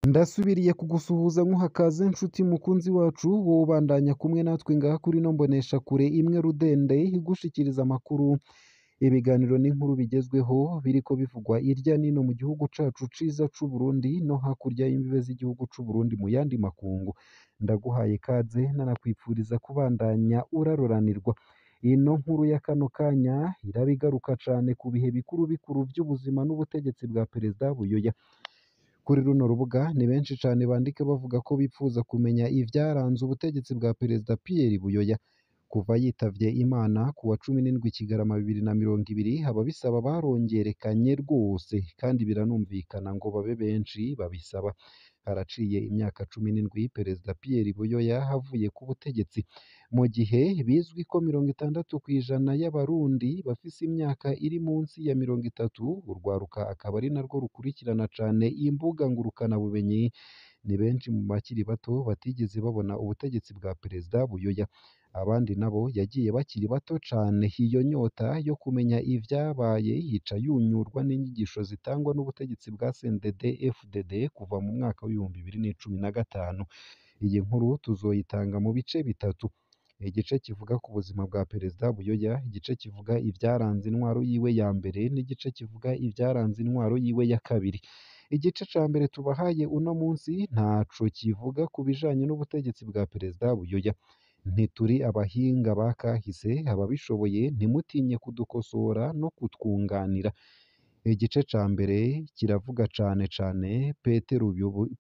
Ndasubiriye kugusuhuza nkuhakaze nshuti mukunzi wacu wowe ubandanya kumwe natwe ngaha kuri ino mboneshakure imwe rudende igushikiriza amakuru, ibiganiro n'inkuru bigezweho biriko bivugwa irya nino mu gihugu cacu ciza c'Uburundi no hakurya y'imbibe z'igihugu c'Uburundi mu yandi makungu. Ndaguhaye ikaze nanakwipfuriza kubandanya uraroranirwa. Ino nkuru ya kano kanya iraba igaruka cane ku bihe bikuru bikuru vy'ubuzima n'ubutegetsi bwa Perezida Buyoya. Kuri runo rubuga ni benshi cane bandika bavuga ko bipfuza kumenya ivyaranze ubutegetsi bwa Perezida Pierre Buyoya kuva yitavye Imana ku wa 17 Kigarama 2020. Ababisaba barongerekanye rwose kandi biranumvikana ngo babe benshi babisaba. Haraciye imyaka 17 Perezida Pierre Buyoya havuye ku butegetsi, mu gihe bizwi ko 60% y'Abarundi bafise imyaka iri munsi ya 30, urwaruka akaba ari narwo rukurikirana cane imbuga ngurukana bumenyi. Ni benshi mu bakiri bato batigeze babona ubutegetsi bwa Perezida Buyoya, abandi nabo yagiye bakiri bato cane. Iyo nyota yo kumenya ivyabaye yica yunyurwa n'inyigisho zitangwa n'ubutegetsi bwa CNDD FDD kuva mu mwaka w'2015. Iyi nkuru tuzoyitanga mu bice bitatu: igice kivuga ku buzima bwa Perezida Buyoya, igice kivuga ivyaranze intwaro yiwe ya mbere, n'igice kivuga ivyaranze intwaro yiwe ya kabiri. Igice ca mbere tubahaye uno munsi ntaco kivuga ku bijanye n'ubutegetsi bwa Perezida Buyoya. Ntituri abahinga ba kahise, ababishoboye ntimutinye kudukosora no kutwunganira. Igice ca mbere kiravuga cane cane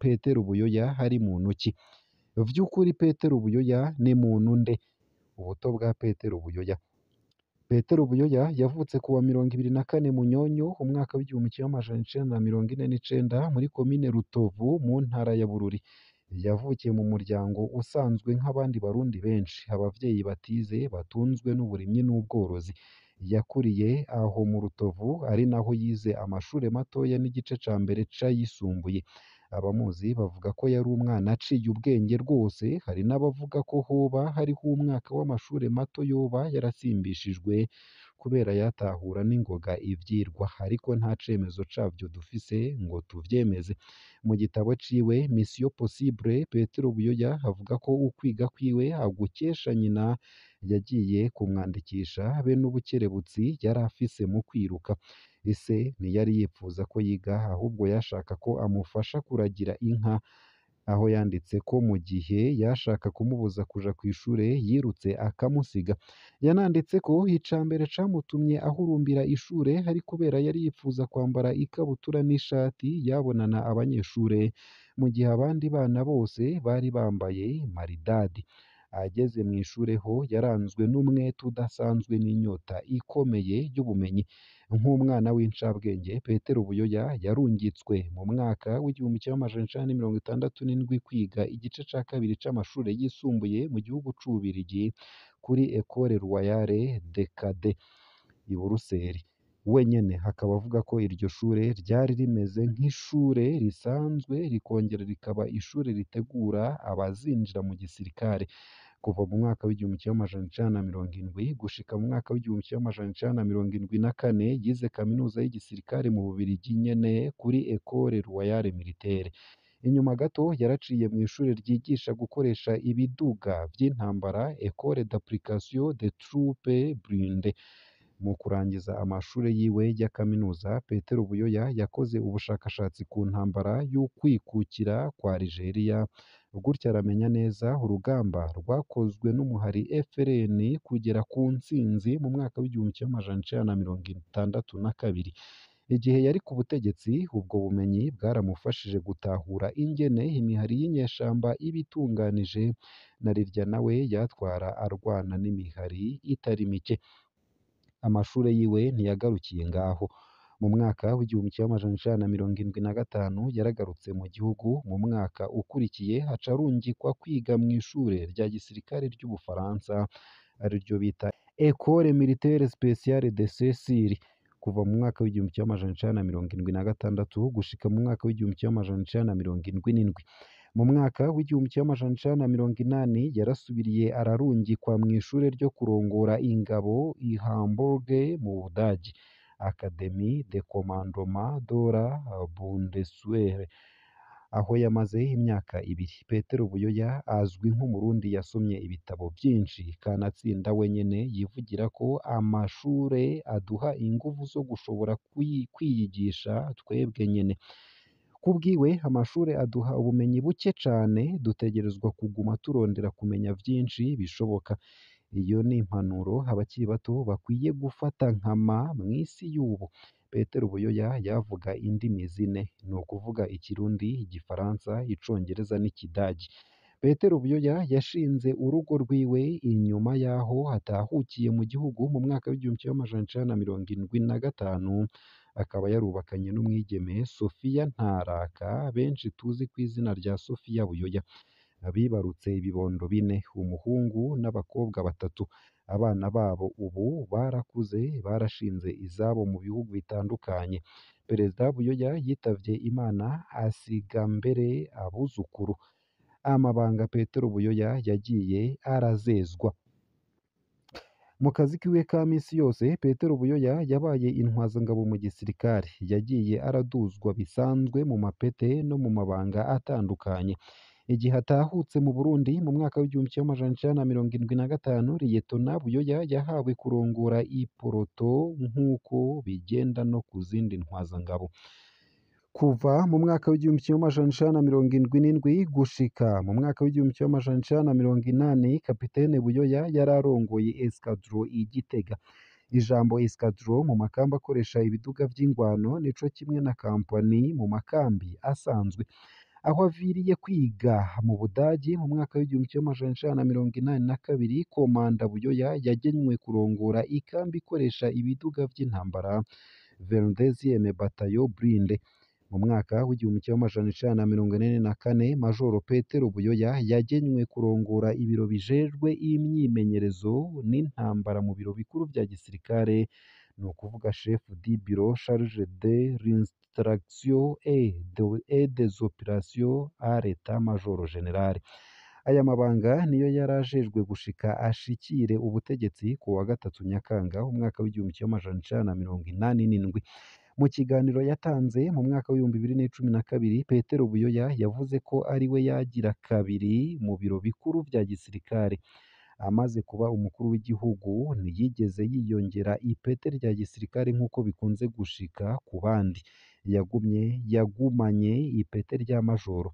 Petero Buyoya hari muntu ki? Vy'ukuri Petero Buyoya ni muntu nde? Ubuto bwa Petero Buyoya. Petero Buyoya yavutse kuwa 24 Munyonyo umwaka w'1949 muri komine Rutovu mu ntara ya Bururi. Yavukiye mu muryango usanzwe nk'abandi Barundi benshi, abavyeyi batize batunzwe n'uburimyi n'ubworozi. Yakuriye aho mu Rutovu ari naho yize amashure matoya n'igice ca mbere c'ayisumbuye. Abamuzi bavuga ko yari umwana aciye ubwenge rwose, hari n'abavuga ko hoba hariho umwaka w'amashure mato yoba yarasimbishijwe kubera yatahura n'ingoga ivyirwa, ariko nta cemezo cavyo dufise ngo tuvyemeze. Mu gitabo ciwe Mission Possible, Petero Buyoya avuga ko ukwiga kwiwe agukesha nyina yagiye kumwandikisha be n'ubukerebutsi yari afise mu kwiruka. Ise ntiyari yipfuza ko yiga, ahubwo yashaka ko amufasha kuragira inka, aho yanditse ko mu gihe yashaka kumubuza kuja kw'ishure yirutse akamusiga. Yananditse ko icambere camutumye ahurumbira ishure hari kubera yari yipfuza kwambara ikabutura n'ishati yabonana abanyeshure, mu gihe abandi bana bose bari bambaye maridadi. Ageze mw'ishure ho yaranzwe n'umwete udasanzwe n'inyota ikomeye y'ubumenyi. Nk'umwana w'incabwenge, Petero Buyoya yarungitswe mu mwaka w'1967 kwiga igice ca kabiri c'amashure yisumbuye mu gihugu c'Ububirigi kuri Ecole Royale de Cadet i Buruseli. Wenyene hakaba avuga ko iryo shure ryari rimeze nk'ishure risanzwe, rikongera rikaba ishure ritegura abazinjira mu gisirikare. Kuva mu mwaka w'1970 gushika mu mwaka w'1974 yize kaminuza y'igisirikare mu Bubirigi nyene kuri Ecole Royale Militaire. Inyuma gato yaraciye mw'ishure ryigisha gukoresha ibiduga vy'intambara, Ecole d'Application des Troupes Blindées. Mu kurangiza amashure yiwe ya kaminuza, Petero Buyoya yakoze ubushakashatsi ku ntambara y'ukwikukira kwa Algeria, gutyo aramenya neza urugamba rwakozwe n'umuhari FLN kugera ku ntsinzi mu mwaka w'1962. Igihe yari ku butegetsi, ubwo bumenyi bwaramufashije gutahura ingene imihari y'inyeshamba iba itunganije, na rirya nawe yatwara arwana n'imihari itari mike. Amashure yiwe ntiyagarukiye ngaho. Mu mwaka w'1975 yaragarutse mu gihugu. Mu mwaka ukurikiye aca arungikwa kwiga mw'ishure rya gisirikare ry'Ubufaransa ariryo bita Ecole Militaire Spéciale de Cécile. Kuva mu mwaka w'1976 gushika mu mwaka w'1977. mu mwaka w'igihumbi kimwe amajana icenda na mirongo inani yarasubiriye ararungikwa mw'ishure ryo kurongora ingabo i Hamburg mu Budagi, Académie de Commandement de la Bundeswehr, aho yamaze imyaka ibiri. Petero Buyoya azwi nk'umurundi yasomye ibitabo byinshi, kanatsinda wenyene yivugira ko amashure aduha inguvu zo gushobora kwiyigisha twebwe nyene. Kubwiwe amashure aduha ubumenyi buke cane, dutegerezwa kuguma turondera kumenya vyinshi bishoboka. Iyo ni impanuro abakiri bato bakwiye gufata nkama mw'isi y'ubu. Petero Buyoya yavuga indimi zine, ni ukuvuga Ikirundi, Igifaransa, Icongereza n'Ikidagi. Petero Buyoya yashinze urugo rwiwe inyuma y'aho atahukiye mu gihugu mu mwaka w'igihumbi kimwe amajana icenda na mirongo indwi na gatanu, akaba yarubakanye n'umwigeme Sophia Ntaraka benshi tuzi ku izina rya Sophia Buyoya. Bibarutse ibibondo bine, umuhungu n'abakobwa batatu. Abana babo ubu barakuze, barashinze izabo mu bihugu bitandukanye. Perezida Buyoya yitavye Imana asiga mbere abuzukuru. Amabanga Petero Buyoya yagiye arazezwa. Mu kazi kiwe ka misi yose, Petero Buyoya yabaye intwazangabo mu gisirikare. Yagiye araduzwa bisanzwe mu mapete no mu mabanga atandukanye. Igihe atahutse mu Burundi mu mwaka w'igihumbi kimwe amajana icenda na mirongo indwi na gatanu, Liyetona Buyoya yahawe kurongora iporoto nk'uko bigenda no ku zindi ntwazangabo. Kuva mu mwaka w'igihumbi kimwe amajana icenda na mirongo indwi n'indwi gushika mu mwaka w'igihumbi kimwe amajana icenda na mirongo inani, Kapitene Buyoya yari arongoye Escadron i Gitega. Ijambo Escadron mu makambi akoresha ibiduga vy'ingwano nico kimwe na kampani mu makambi asanzwe. Aho aviriye kwiga mu Budagi mu mwaka w'igihumbi kimwe amajana icenda na mirongo inani na kabiri, Komanda Buyoya yagenywe kurongora ikambi ikoresha ibiduga vy'intambara 22e Bataillon Blindé. Mu mwaka w'igihumbi kimwe amajana icenda na mirongo inani na kane, Majoro Petero Buyoya yagenywe kurongora ibiro bijejwe imyimenyerezo n'intambara mu biro bikuru vya gisirikare, ni ukuvuga chef du bureau charge de l'instruction et des opérations à l'état-major général. Aya mabanga niyo yarajejwe gushika ashikire ubutegetsi ku wa gatatu Nyakanga umwaka w'igihumbi kimwe amajana icenda na mirongo inani n'indwi. Mu kiganiro yatanze mu mwaka w'ibihumbi bibiri n'icumi na kabiri, Petero Buyoya yavuze ko ari we yagira kabiri mu biro bikuru vya gisirikare. Amaze kuba umukuru w'igihugu ntiyigeze yiyongera ipete rya gisirikare nk'uko bikunze gushika ku bandi. Yagumanye ipete rya majoro.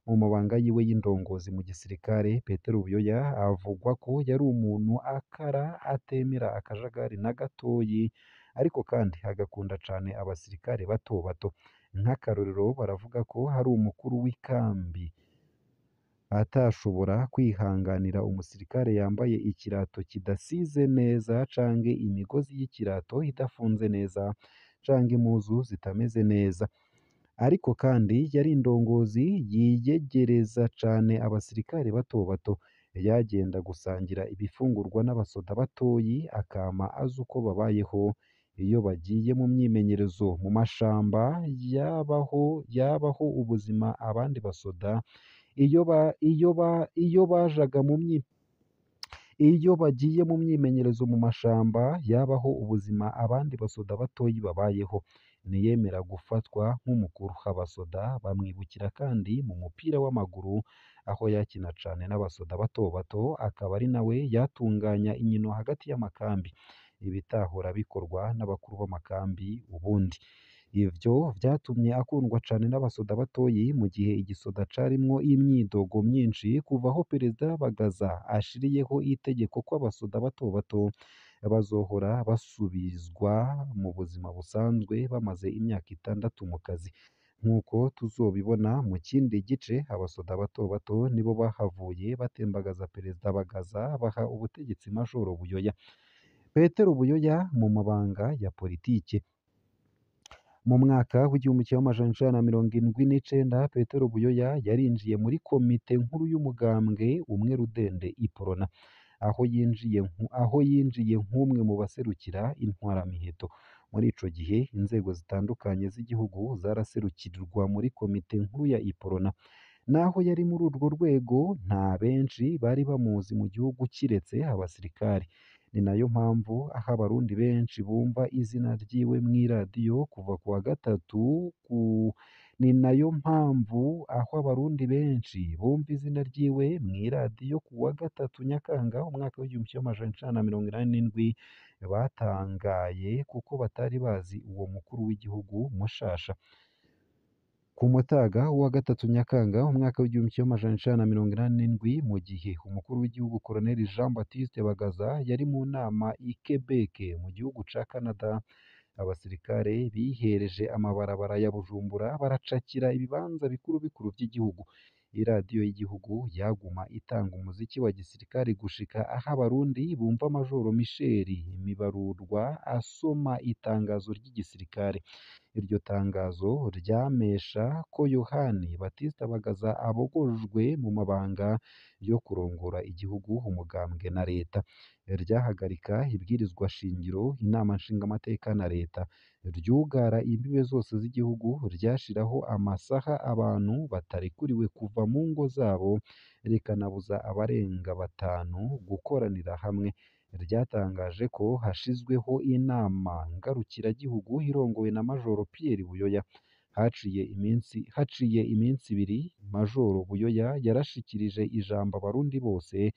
Mu mabanga yiwe y'indongozi mu gisirikare, Petero Buyoya avugwa ko yari umuntu akara, atemera akajagari na gatoyi, ariko kandi agakunda cane abasirikare bato bato. Nk'akarorero baravuga ko hari umukuru w'ikambi atashobora kwihanganira umusirikare yambaye ikirato kidasize neza canke imigozi y'ikirato idafunze neza canke impuzu zitameze neza. Ariko kandi yari indongozi yiyegereza cane abasirikare bato bato. Yagenda gusangira ibifungurwa n'abasoda batoyi, akama azi uko babayeho. Iyo bagiye mu myimenyerezo mu mashamba, yabaho ubuzima abandi basoda. Iyo bagiye mu myimenyerezo mu mashamba, yabaho ubuzima abandi basoda batoyi babayeho. Ntiyemera gufatwa nk'umukuru. Abasoda bamwibukira kandi mu mupira w'amaguru, aho yakina cane n'abasoda bato bato, akaba ari nawe yatunganya inkino hagati y'amakambi, ibitahora bikorwa n'abakuru b'amakambi ubundi. Ivyo vyatumye akundwa cane n'abasoda batoyi, mu gihe igisoda carimwo imyidogo myinshi kuva aho Perezida Bagaza ashiriyeho itegeko ko abasoda bato bato bazohora basubizwa mu buzima busanzwe bamaze imyaka 6 mu kazi. Nk'uko tuzobibona mu kindi gice, abasoda bato bato nibo bahavuye batembagaza Perezida Bagaza baha ubutegetsi Majoro Buyoya. Petero Buyoya mu mabanga ya politike. Mu mwaka w'igihumbi kimwe amajana icenda na mirongo indwi n'icenda, Petero Buyoya yarinjiye muri komite nkuru y'umugambwe Umwe Rudende Iprona, aho yinjiye nk'umwe mu baserukira intwaramiheto. Muri ico gihe inzego zitandukanye z'igihugu zaraserukirwa muri komite nkuru ya Iprona. naho yari muri urwo rwego nta benshi bari bamuzi mu gihugu kiretse abasirikari. Ni nayo mpamvu aho abarundi benshi bumva izina ryiwe mw'iradiyo kuva ku wa gatatu ni nayo mpamvu aho abarundi benshi bumva izina ryiwe mw'iradiyo ku wa gatatu Nyakanga umwaka w'igihumbi kimwe amajana icenda na mirongo inani n'indwi batangaye kuko batari bazi uwo mukuru w'igihugu mushasha. Ku mutaga wa gatatu Nyakanga umwaka w'igihumbi kimwe amajana icenda na mirongo inani n'indwi mu gihe umukuru w'igihugu Colonel Jean Baptiste Bagaza yari mu nama i Quebec mu gihugu ca Canada, abasirikare bihereje amabarabara ya Bujumbura baracakira ibibanza bikuru bikuru by'igihugu. Iradiyo y'igihugu yaguma itanga umuziki wa gisirikare gushika aho abarundi bumva Majoro Michel Mibarurwa asoma itangazo ry'igisirikare. Iryo tangazo ryamesha ko Yohani Batista Bagaza abogojwe mu mabanga yo kurongora igihugu, umugambwe na leta. Ryahagarika ibwirizwa shingiro, inama nshingamateka na leta. Ryugara imbibe zose z'igihugu, ryashiraho amasaha abantu batarekuriwe kuva mu ngo zabo, rikanabuza abarenga batanu gukoranira hamwe. Ryatangaje ko hashizweho inama ngarukiragihugu irongowe na Majoro Pierre Buyoya. Haciye iminsi ibiri, Majoro Buyoya yarashikirije ijambo abarundi bose,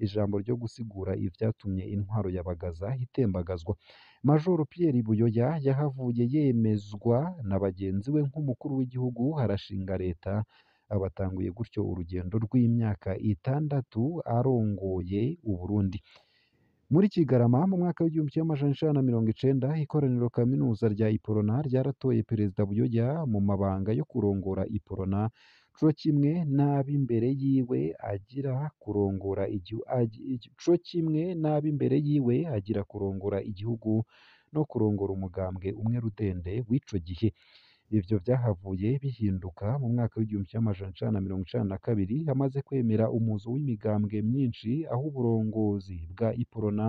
ijambo ryo gusigura ivyatumye intwaro ya Bagaza itembagazwa. Majoro Pierre Buyoya yahavuye yemezwa na bagenzi we nk'umukuru w'igihugu, arashinga leta, abatanguye gutyo urugendo rw'imyaka itandatu arongoye Uburundi. Muri Kigarama mu mwaka w'igihumbi kimwe amajana icenda na mirongo icenda, ikoraniro kaminuza rya Iprona ryaratoye Perezida Buyoya mu mabanga yo kurongora Iprona, co kimwe n'ab'imbere yiwe agira kurongora igihugu no kurongora umugambwe umwe rudende w'ico gihe. Ivyo vyahavuye bihinduka mu mwaka w'igihumbi kimwe amajana icenda na mirongo icenda na kabiri, hamaze kwemera umuzo w'imigambwe myinshi, aho uburongozi bwa Iprona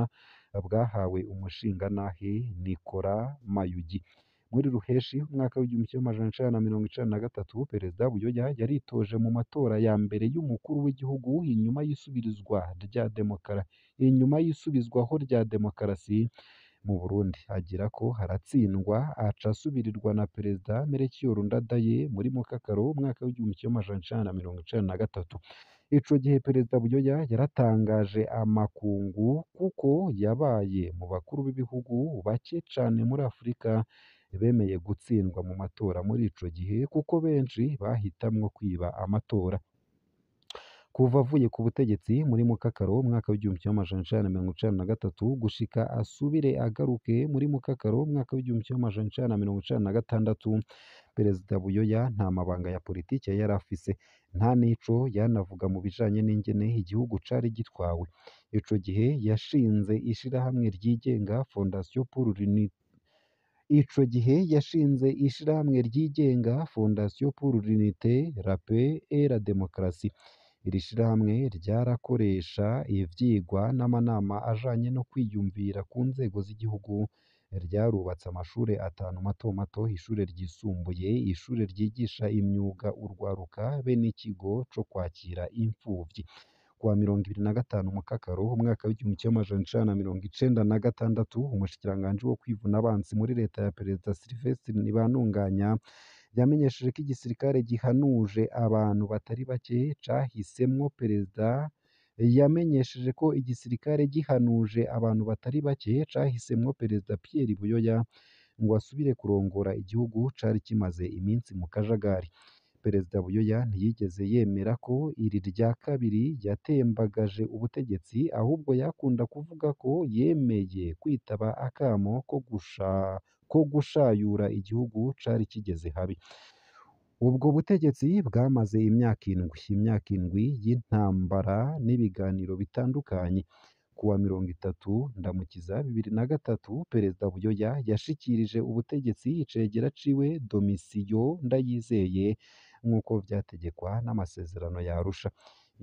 bwahawe umushingantahe Nicolas Mayugi. Muri Ruheshi umwaka w'igihumbi kimwe amajana icenda na mirongo icenda na gatatu, Perezida Buyoya yaritoje mu matora ya mbere y'umukuru w'igihugu inyuma y'isubizwaho rya demokarasi mu Burundi, agira ko haratsindwa, aca asubirirwa na Perezida Melchior Ndadaye muri Mukakaro umwaka w'igihumbi kimwe amajana icenda na mirongo icenda na gatatu. Ico gihe Perezida Buyoya yaratangaje amakungu kuko yabaye mu bakuru b'ibihugu bake cane muri Afurika bemeye gutsindwa mu matora muri ico gihe, kuko benshi bahitamwo kwiba amatora. Kuva avuye ku butegetsi muri Mukakaro umwaka w'igihumbi kimwe amajana icenda na mirongo icenda na gatatu gushika asubire agaruke muri Mukakaro umwaka w'igihumbi kimwe amajana icenda na mirongo icenda na gatandatu, Perezida Buyoya nta mabanga ya politike yari afise, nta n'ico yanavuga mu bijanye n'ingene igihugu cari gitwawe. Ico gihe yashinze ishirahamwe ryigenga Fondation pour l'unité, la paix et la démocratie. Iri shirahamwe ryarakoresha ivyigwa n'amanama ajanye no kwiyumvira ku nzego z'igihugu. Ryarubatse amashure atanu mato mato, ishure ryisumbuye, ishure ryigisha imyuga urwaruka, be n'ikigo co kwakira imfuvyi. Kuwa mirongo ibiri na gatanu Mukakaro umwaka w'igihumbi kimwe amajana icenda na mirongo icenda na gatandatu, umushikiranganji wo kwivuna abansi muri leta ya Perezida Sylvestre Ntibantunganya yamenyesheje ko igisirikare gihanuje abantu batari bake cahisemwo Perezida Pierre Buyoya ngo asubire kurongora igihugu cari kimaze iminsi mu kajagari. Perezida Buyoya ntiyigeze yemera ko iri rya kabiri yatembagaje ubutegetsi, ahubwo yakunda kuvuga ko yemeye kwitaba akamo ko gushayura igihugu cari kigeze habi. Ubwo butegetsi bwamaze imyaka indwi y'intambara n'ibiganiro bitandukanye. Kuwa mirongo itatu Ndamukiza 2003, Perezida Buyoya yashikirije ubutegetsi icegera ciwe Domitien Ndayizeye nk'uko vyategekwa n'amasezerano ya Arusha.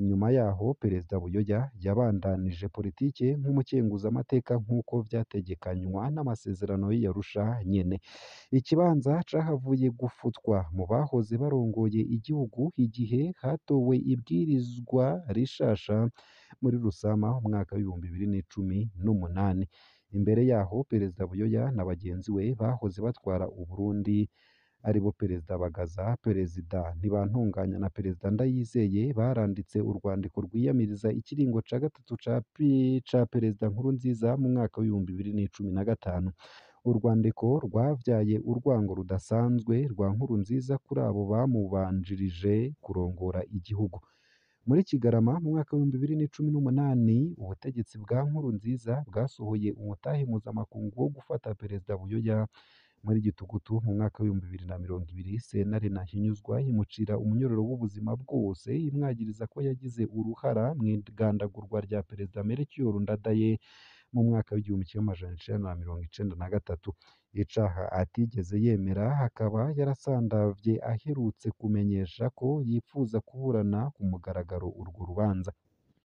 Inyuma yaho Perezida Buyoya yabandanije politike nk'umukenguzamateka nk'uko vyategekanywa n'amasezerano y'i Arusha nyene. Ikibanza cahavuye gufutwa mu bahoze barongoye igihugu igihe hatowe ibwirizwa rishasha muri Rusama umwaka w'ibihumbi bibiri n'icumi n'umunani. Imbere yaho Perezida Buyoya na bagenzi we bahoze batwara Uburundi aribo Perezida Bagaza, Perezida Ntibantunganya na Perezida Ndayizeye baranditse urwandiko rwiyamiriza ikiringo ca gatatu ca Perezida Nkurunziza mu mwaka w'ibihumbi bibiri n'icumi na gatanu. Urwandiko rwavyaye urwango rudasanzwe rwa Nkurunziza kuri abo bamubanjirije kurongora igihugu. Muri Kigarama mu mwaka w'ibihumbi bibiri n'icumi n'umunani, ubutegetsi bwa Nkurunziza bwasohoye umutahe mpuzamakungu wo gufata Perezida Buyoya. Muri Gitugutu mu mwaka w'ibihumbi bibiri na mirongo ibiri, sentare Ntahinyuzwa imucira umunyororo w'ubuzima bwose, imwagiriza ko yagize uruhara mw'igandagurwa rya Perezida Melchior Ndadaye mu mwaka w'igihumbi kimwe amajana icenda na mirongo icenda na gatatu. Icaha atigeze yemera, akaba yarasandavye aherutse kumenyesha ko yipfuza kuburana ku mugaragaro urwo rubanza.